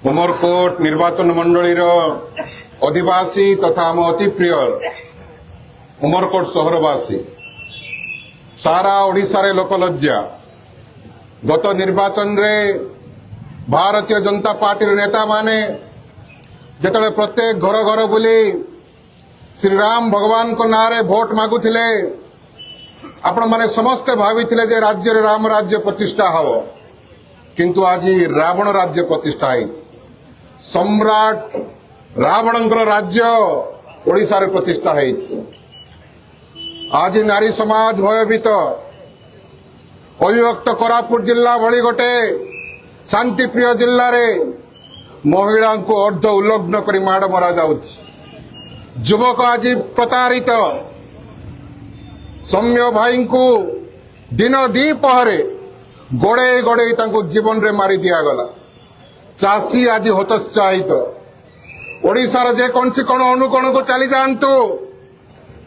उमरकोट निर्वाचन मंडलीर अधिवासी तथा आम अति प्रिय उमरकोट सहरवासी सारा ओडिशा रे लोकलज्जा गत निर्वाचन रे भारतीय जनता पार्टी नेता माने जेतले प्रत्येक घर घर बुली श्रीराम भगवान को नारे भोट मागुथिले आपण माने समस्ते भाविथिले जे राज्य रे राम राज्य प्रतिष्ठा हबो किंतु आज रावण राज्य प्रतिष्ठा है। सम्राट रावणंकर राज्य ओडिशा रे प्रतिष्ठा है। आज नारी समाज भयभीत अविभक्त कोरापुट जिला भली गोटे शांति प्रिय जिल्ला रे महिला को अर्ध उल्लग्न कर माड़ मरा जाउछि। युवक आज प्रतारित सौम्य भाई को दिन दी पहरे गोड़े गोड़े जीवन रे मारी दिया गला। चाषी आज हतोत्साहित ओडिशार जेकोसी कोण अनुकोण को चली जातु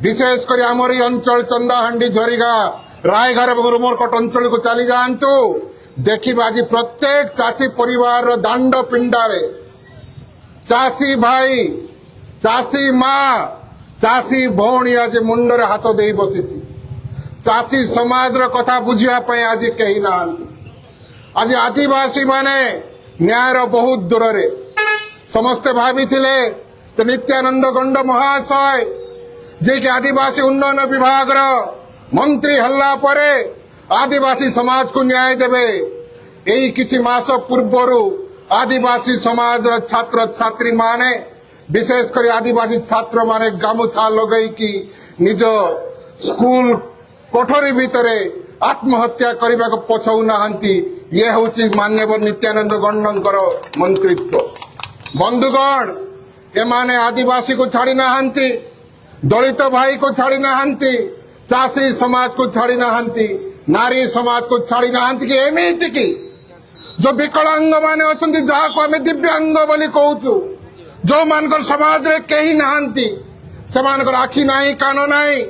विशेषकर आमर अंचल चंदाहांडी झरीगा रायघर उमरकोट अंचल को चली जातु देखिए आज प्रत्येक चाषी परिवार दांड पिंडारे चाषी भाई चाषी माँ चाषी भौणी आज मुंडरे हाथ दे बसी चाषी समाज कथा बुझापी आज कही ना। आज आदिवासी माने न्यायर बहुत दूर रे समस्ते भावी नित्यानंद गंड महाशय जे कि आदिवासी उन्नयन विभाग मंत्री हल्ला परे आदिवासी समाज को न्याय देवे। यही किछि मास पूर्वर आदिवासी समाज छात्र छात्री माने विशेषकर आदिवासी छात्र माने गामुछा लगई कि निज स्कूल कोठरी भितरे आत्महत्या करने को पछौ नाहंती। ये हूँ मान्यवर नित्यानंद गंडंकर मंत्रित्व। बंधुगण एमाने आदिवासी को छाड़ी नाहंती, दलित भाई को छाड़ी नाहंती, चाषी समाज को छाड़ी नाहंती, नारी समाज को छाड़ी नाहंती कि एमिति कि जो विकलांग माने अछंती जहा को आमे दिव्यांग बोली कहूचु जो मानकर समाज रे केही नाहंती सेमानकर आखि नाही कान नाही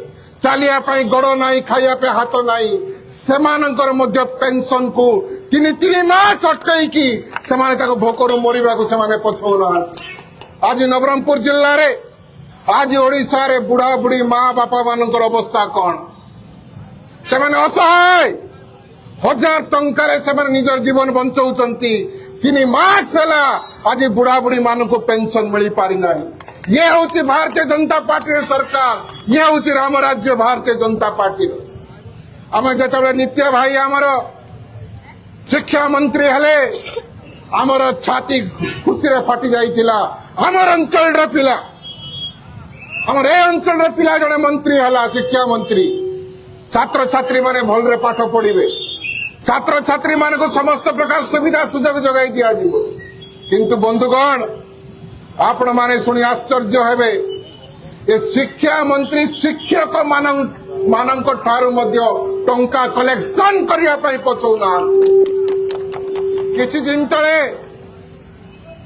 चालिया पाई गोड़ नाही खाइया पे हाथ नाही सेमानकर मध्य पेंशन को तीन तीन मास अटकई की सेमाने ताको भोकरो मरिबा को सेमाने पछौ नाहंती। आज नवरंगपुर जिल्ला रे आज ओडिशा रे बुढ़ा बुढ़ी माँ बापा मानकर अवस्था कौन सेमाने असहाय हजार टंकार सेमाने निजर जीवन बंचौचंती तीन मास हैला आज बुढ़ा बुढ़ी मान को पेंशन मिल पारि नाही। ये हूँ भारतीय जनता पार्टी सरकार, ये हूँ राम राज्य भारतीय जनता पार्टी। आम जो नित्य भाई आमर शिक्षा मंत्री हेले आमर छाती खुशी रे फाटी जाइतिला। आमर अंचल पिला आमर ए अंचल पिला जड़े मंत्री हला शिक्षा मंत्री छात्र छात्री माने भल रे पाठ पढ़िबे छात्र छात्री मान को समस्त प्रकार सुविधा सुजोग जगाई दिया जीवो। किंतु बंधुगण आपण माने सुनी आश्चर्य हेबे ये शिक्षा मंत्री शिक्षक मानक ठारू मध्य टंका कलेक्शन करिया पई पछौ ना। किछि दिन तळे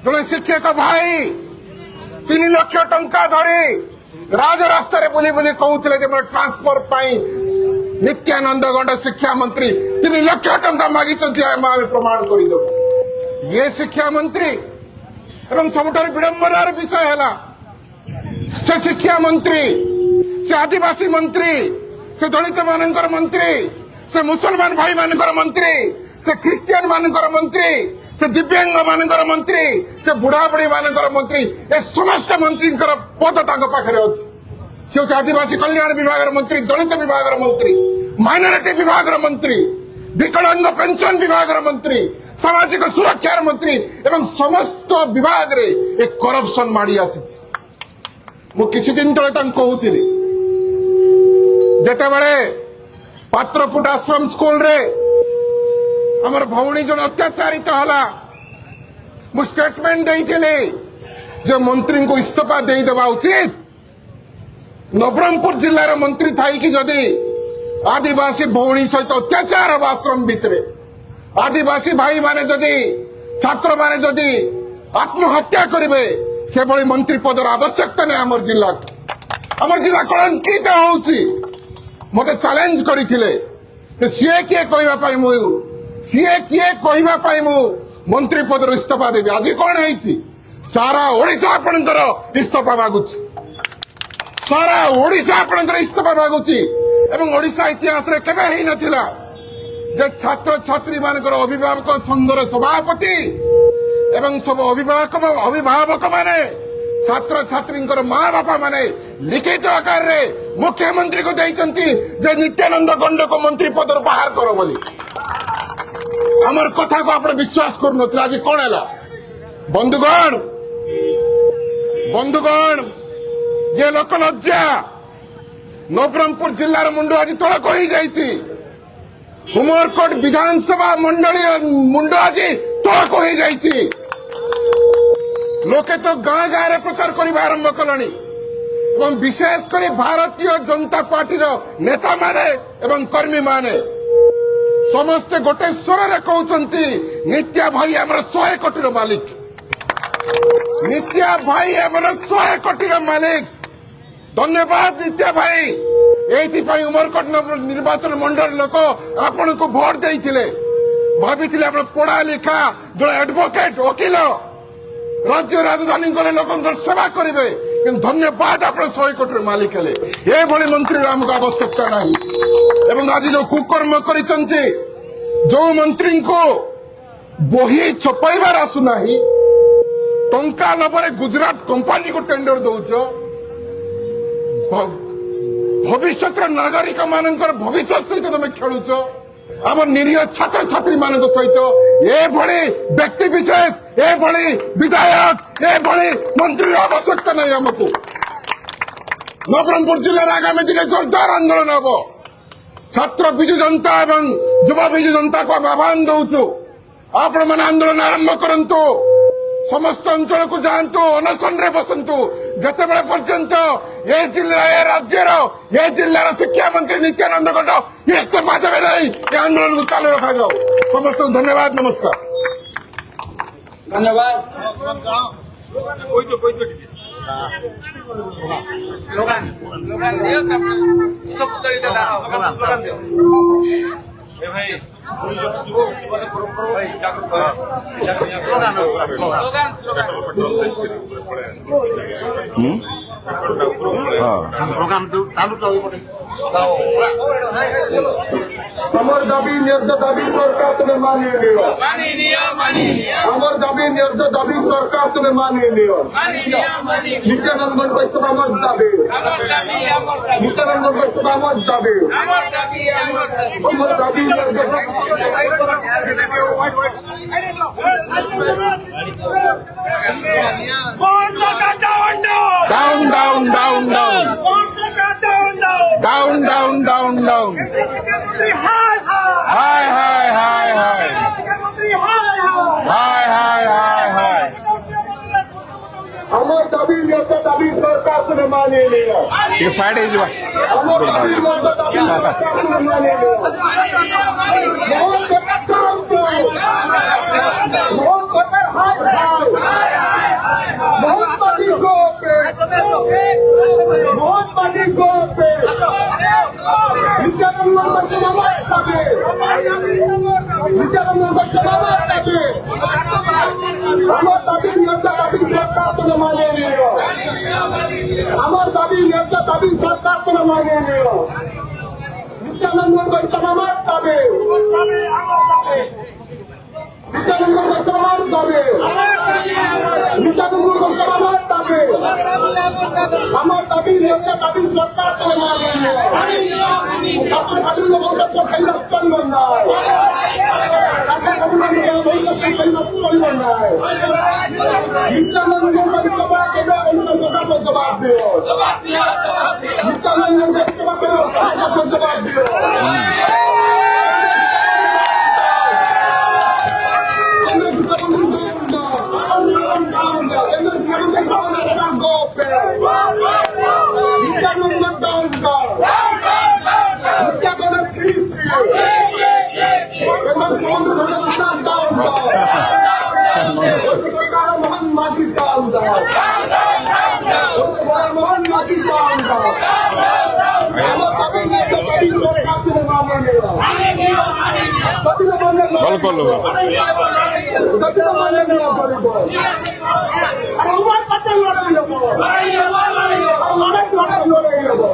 जणे शिक्षक भाई 3 लाख टंका धरी राज रास्ता रे बुली बुली कहउथिले जे मोर ट्रांसफर पई नित्यानंद गंड शिक्षा मंत्री 3 लाख टंका मागी चंती आमे प्रमाण करि दो। ये शिक्षा मंत्री एवं सबुठार विडंबनार विषय है से शिक्षा मंत्री से आदिवासी मंत्री से दलित मानकर मंत्री से मुसलमान भाई मानकर मंत्री से ख्रिस्टियन मानकर मंत्री से दिव्यांग मानकर मंत्री से बुढ़ा बुढ़ी मानकर मंत्री ए समस्त मंत्री पद पाखे अच्छे से आदिवासी कल्याण विभाग मंत्री दलित विभाग मंत्री माइनॉरिटी विभाग मंत्री विकलांग पेंशन विभाग मंत्री सामाजिक सुरक्षा मंत्री एवं समस्त विभाग रे एक करप्शन माड़ी आसी। मु किछि दिन तले कहूଥିଲି जेतेबेले पात्रपुट आश्रम स्कूल रे हमर भौणी जन अत्याचारित हला मु स्टेटमेंट देइथिले जे मंत्री को इस्तीफा दे देबा उचित। नवरंगपुर जिल्लार मंत्री थाई कि जदी आदिवासी भौणी सहित अत्याचार हम आश्रम भितर आदिवासी भाई माने जदि छात्र माने जदि आत्महत्या करेंगे से भली मंत्री पदर आवश्यकता नहीं। आमर जिला कलंकित होउची मते चैलेंज करथिले सीए किए कहबा पई मु सीए किए कहबा पई मु मंत्री पदर इस्तीफा देवी आज कौन है सारा ओडिशा आपणकर इस्तीफा मागुची सारा ओडिशा आपणकर इस्तीफा मागुची एवं ओडिशा इतिहास रे केबे ही नथिला जे छात्र छात्री मानकर अभिभावक संघर सभापति एवं सब अभिभावक माने छात्र छात्री माँ बापा माने लिखित आकार रे मुख्यमंत्री को देइचंती जे नित्यानंद गंड को मंत्री पदर बाहर करो बोली हमर कथा को आपण विश्वास करु नथिला आज कोन हैला बंधुगण बंधुगण ये लोक लज्जा नवरंगपुर जिल्लार मुंड आज तळक होई जाईची उमरकोट विधानसभा मंडली मुंड आज तळक होई जाईची लोके तो गाँ गाँव में प्रचार करने आरंभ कले विशेषकर भारतीय जनता पार्टी नेता माने एवं कर्मी माने समस्ते गोटे स्वर कहते नित्या भाई आमर 100 कोटी मालिक नित्या भाई आमर 100 कोटी मालिक धन्यवाद नित्या भाई ये उमरकोट निर्वाचन मंडल लोक आपण को भोट देते भाभी पढ़ा लिखा जो एडवोकेट वकिल राज्य राजधानी गले लोक सेवा करेंगे कि धन्यवाद आप 100 कोटी मालिक हेले ये भली मंत्री आमको आवश्यकता नहीं एवं आज जो कुकर्म कर जो मंत्री को बही छपाइबार आसुना टंका लभरे गुजरात कंपनी को टेंडर दौच भविष्य नागरिक मानकर भविष्य सहित तुम खेलुच आम निरीह छात्र छात्री मान सहित ये भली व्यक्ति विशेष ये भली विधायक ये भली मंत्री आवश्यकता नहीं आमको नवरंगपुर जिले आगामी दिन जोरदार आंदोलन हम छात्र बिजु जनता एवं युवा बिजु जनता को आह्वान दौचु आपण मैंने आंदोलन आरंभ करंतु समस्त अंचल को जातु अनशन रे बसंतु जते बळे पर्यंत ये जिला ये राज्यर ये जिलार शिक्षा मंत्री नित्यानंद गौड़ इस्तीफा देवे नहीं ये आंदोलन को चालू रखा जाओ समस्त धन्यवाद नमस्कार हमर दाबी न्याय दाबी सरकार तुम्हें मानिए लियो हमर दाबी न्याय दाबी सरकार तुम्हें मानिए लियो नित्यानंद गौड़ हमर दाबी नित्यानंद गौड़ हमर दाबी हमर दाबी down down down down down down down down हाय हाय हाय हाय हाय हाय हाय हाय हमर दाबी न्याय दाबी सरकार तुम्हें मानिए लियो ये साइड है जी हमर दाबी न्याय दाबी सरकार तुम्हें मानिए लियो बहुत काम बहुत बहुत बड़ी गो पे बहुत बड़ी गो पे नित्यानंद गौड़ समाज तबे नित्यानंद गौड़ समाज तबे हमार दाबी न्याय दाबी सरकार तुम्हें मानिए लियो हमार दाबी न्याय दाबी सरकार तुम्हें मानिए लियो नित्यानंद गौड़ समाज तबे नित्यानंद गौड़ समाज तबे नित्यानंद गौड़ समाज तबे हमार दाबी न्याय दाबी सरकार तुम्हें मानिए लियो छात्र छात्री भविष्य खैर करी बनना है छात्र छात्री भविष्य खैर करी बनना है नित्यानंद गौड़ सभा के उनका जवाब दियो नित्यानंद गौड़ सभा के जवाब दियो बिल्कुल দলিত মানে করব আর আমার পাতে লড়াই হবো আর অনেক লড়াই হবো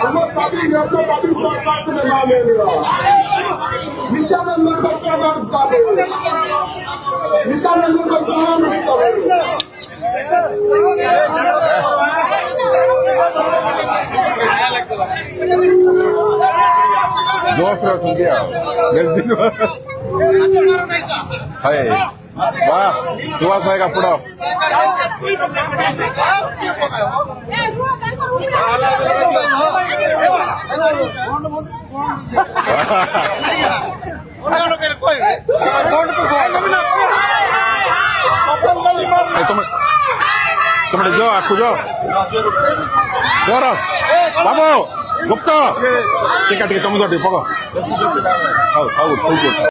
আমার দাবি ন্যায্য দাবি সরকার থেকে না মেনে নেওয়া নিত্যানন্দের ঘোষণার দাবি নিত্যানন্দের ঘোষণার দাবি जोश में चल गया बेच दिन है वाह सुभाष भाई का पुड़ा तुम जो आपको जो बाबू गुप्ता ठीक है तुम जो पको